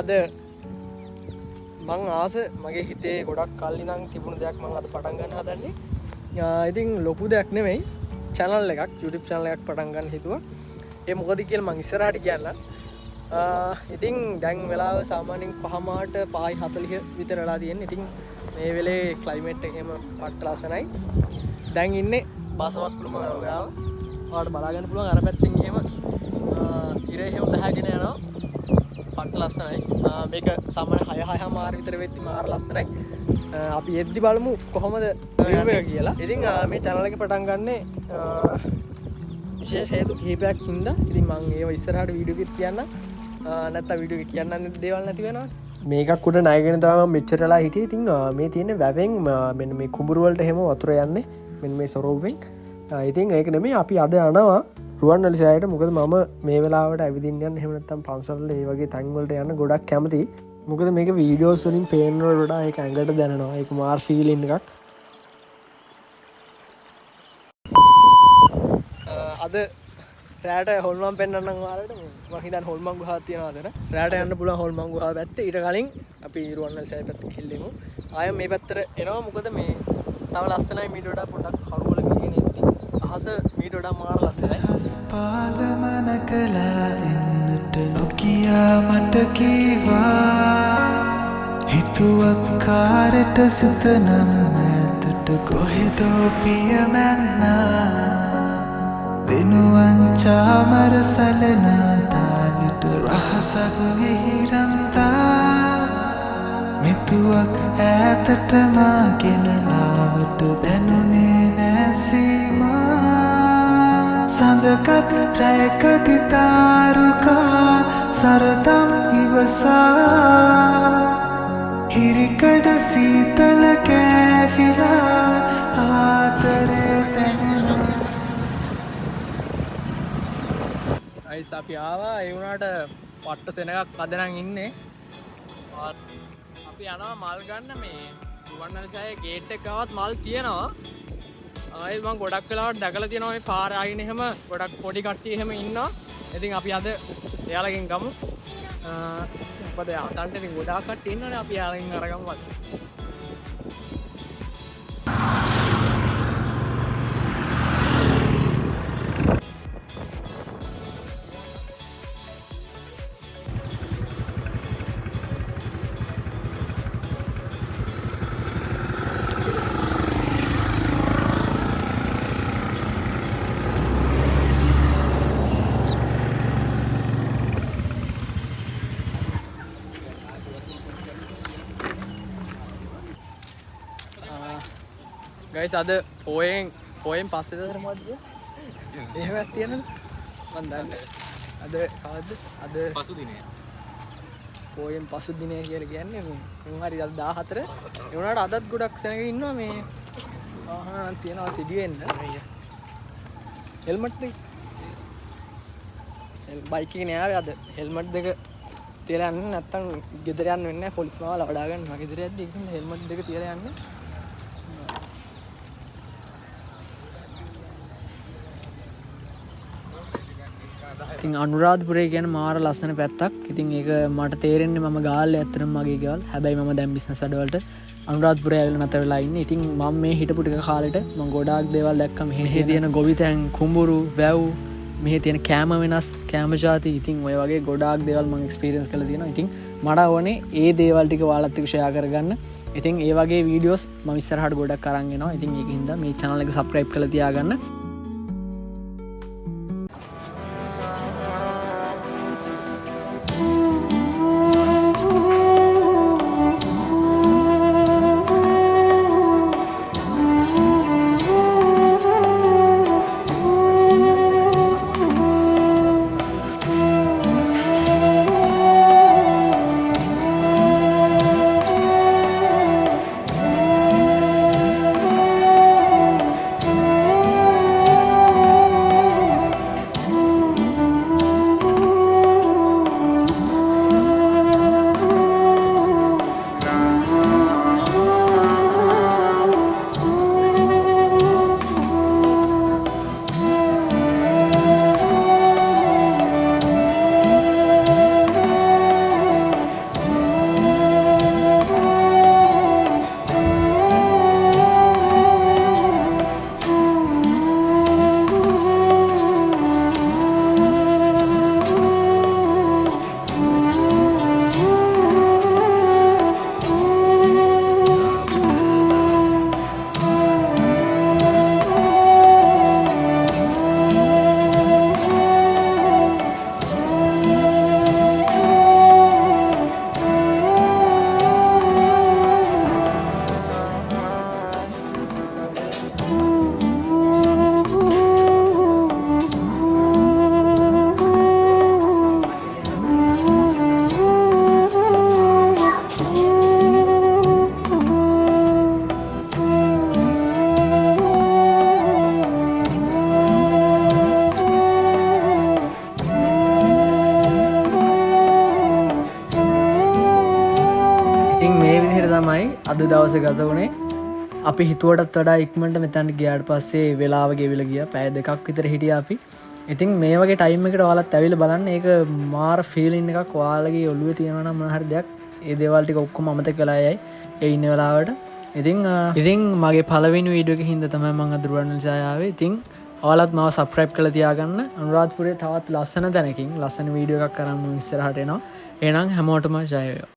අද මං ආස මගේ හිතේ ගොඩක් කල්ලි නම් තිබුණු දෙයක් මං අද පටන් ගන්න හදන්නේ. ඉතින් ලොකු දෙයක් නෙමෙයි, channel එකක්, YouTube channel එකක් පටන් ගන්න හිතුවා. ඒ මොකද කියලා මං ඉස්සරහට කියන්න. ඉතින් දැන් වෙලාව සාමාන්‍යයෙන් 5:40 විතර වෙලා තියෙන්නේ. ඉතින් මේ වෙලේ ක්ලයිමේට් එක එහෙම පට්ට ලස්සනයි. දැන් ඉන්නේ බාසවත්කුළු මාර්ගාව. ඔයාලට බලා ගන්න පුළුවන් අර පැත්තෙන් එහෙම ඉර එහෙම දහගෙන යනවා. පට්ට ලස්සනයි. මේක සාමාන්‍ය 6:00 විතර වෙද්දි මාර ලස්සනයි. අපි එද්දි බලමු කොහොමද view එක කියලා. ඉතින් මේ channel එක පටන් ගන්නේ විශේෂ හේතු කිහිපයක් හින්දා. ඉතින් මම ඒව ඉස්සරහට වීඩියෝ එකෙත් කියන්නම්. නැත්තම් වීඩියෝ එක කියන්න දේවල් නැති වෙනවා. මේකක් උඩ ණයගෙන තමයි මම මෙච්චරලා හිටියේ. ඉතින් මේ තියෙන්නේ වැවෙන් මෙන්න මේ කුඹුරු වලට එහෙම වතුර යන්නේ. මෙන්න මේ සොරෝවෙන්. ඉතින් ඒක නෙමෙයි අපි අද යනවා රුවන්වැලි සෑයට. මොකද මම මේ වෙලාවට ඇවිදින්න යන්න එහෙම නැත්තම් පන්සල් ඒ වගේ තැන් වලට යන්න ගොඩක් කැමතියි. මොකද මේක වීඩියෝස් වලින් පේන වලට ඒක ඇඟට දැනෙනවා. ඒක මාර් ෆීලින් එකක්. අද රෑට හොල්මන් පෙන්වන්නම් ඔයාලට. මම හිතන්නේ හොල්මන් ගුහාවක් තියෙනවා අතන. රෑට යන්න පුළුවන් හොල්මන් ගුහාව පැත්තේ. ඊට කලින් අපි රුවන්වැලි සෑය පැත්තට ගිහිල්ලෙමු. ආයෙ මේ පැත්තට එනවා. මොකද මේ තව ලස්සනයි මීට වඩා පොඩ්ඩක් කරුවල ගිහින් ඉන්නේ. අහස මීට වඩා මාර ලස්සනයි. පාලමන කළා එන්නට නොකියා මට කීවා. හිතුවක් කාරට සිත නම් නැතට කොහෙදෝ පියමැන්නා. වෙනුවන් චාමර සැලෙන තාලෙට රහසක් විහිරන්තා. මෙතුවක් ඈතට මාගෙන ආවට දැනුනේ නැසීමා. සඳකත් රැකති තාරුකා සරදම් ඉවසා. හිරිකඩ සීතල කෑවිලා ආතරේ පැනෙනවා. අයිස් අපි ආවා. ඒ වුණාට පට්ට සෙනගක් අදනම් ඉන්නේ. අපි යනවා මල් ගන්න. මේ රුවන්වැලි සෑයේ ගේට් එක ගාවත් මල් තියෙනවා. ආයෙත් මම ගොඩක් වෙලාවට දැකලා තියෙනවා මේ පාර ආයින් එහෙම ගොඩක් පොඩි කට්ටිය එහෙම ඉන්නවා. ඉතින් අපි අද එයාලගෙන් ගමු. මොකද අතන්ට ඉතින් ගොඩාක් කට්ටිය ඉන්නවනේ. අපි එයාලගෙන් අරගමු අද. ගයිස් අද පෝයෙන් පස්සේ දවසට මොකද කියන්නේ? එහෙමක් තියෙනවද? මන් දන්නේ. අද කවද්ද? අද පසු දිනය. පෝයෙන් පසු දිනය කියලා කියන්නේ මේ කොහොම හරි අද 14. ඒ වුණාට අදත් ගොඩක් සෙනග ඉන්නවා මේ වාහන නම් තියනවා සිඩි වෙන්න. හෙල්මට් දෙක. බයික් එකේ නෑ අද හෙල්මට් දෙක තියලා යන්න නැත්තම් ගෙදර යන්න වෙන්නේ නැහැ. පොලිස් මාව ලවඩා ගන්නවා. ගෙදර යද්දි ඉතින් හෙල්මට් දෙක තියලා යන්න. ඉතින් අනුරාධපුරය කියන්නේ මාර ලස්සන පැත්තක්. ඉතින් ඒක මට තේරෙන්නේ මම ගාල්ලේ ඇත්තටම මගේ ගෙවල්. හැබැයි මම දැන් බිස්නස් වැඩවලට අනුරාධපුරය ඇවිල්ලා නැතර වෙලා ඉන්නේ. ඉතින් මම මේ හිටපු ටික කාලෙට මම ගොඩාක් දේවල් දැක්කා. මෙහි තියෙන ගොවිතැන්, කුඹුරු, වැව්, මෙහි තියෙන කෑම වෙනස්, කෑම ජාති. ඉතින් ඔය වගේ ගොඩාක් දේවල් මම එක්ස්පීරියන්ස් කරලා තියෙනවා. ඉතින් මට ඕනේ ඒ දේවල් ටික ඔයාලත් එක්ක ෂෙයා කරගන්න. ඉතින් ඒ වගේ වීඩියෝස් මම ඉස්සරහට ගොඩක් අරන් එනවා. ඉතින් ඒකින්ද මේ channel එක subscribe කරලා තියාගන්න. විදිහට තමයි අද දවසේ ගත වුණේ. අපි හිතුවටත් වඩා ඉක්මනට මෙතනට ගියාට පස්සේ වෙලාව ගෙවිලා ගියා. පැය 2ක් විතර හිටියා අපි. ඉතින් මේ වගේ ටයිම් එකකට ඔයාලත් ඇවිල්ලා බලන්න. ඒක මාර ෆීලින් එකක්. ඔයාලගේ ඔළුවේ තියෙනවා නම් මොන හරි දෙයක් ඒ දේවල් ටික ඔක්කොම අමතක වෙලා යයි. ඒ ඉන්න වෙලාවට. ඉතින් මගේ පළවෙනි වීඩියෝ එකේ හින්දා තමයි මම අද රුවන්වැලිසෑය ආවේ. ඉතින් ඔයාලත් මාව සබ්ස්ක්‍රයිබ් කරලා තියාගන්න. අනුරාධපුරයේ තවත් ලස්සන තැනකින් ලස්සන වීඩියෝ එකක් කරන් මම ඉස්සරහට එනවා. එහෙනම් හැමෝටම ජය වේවා.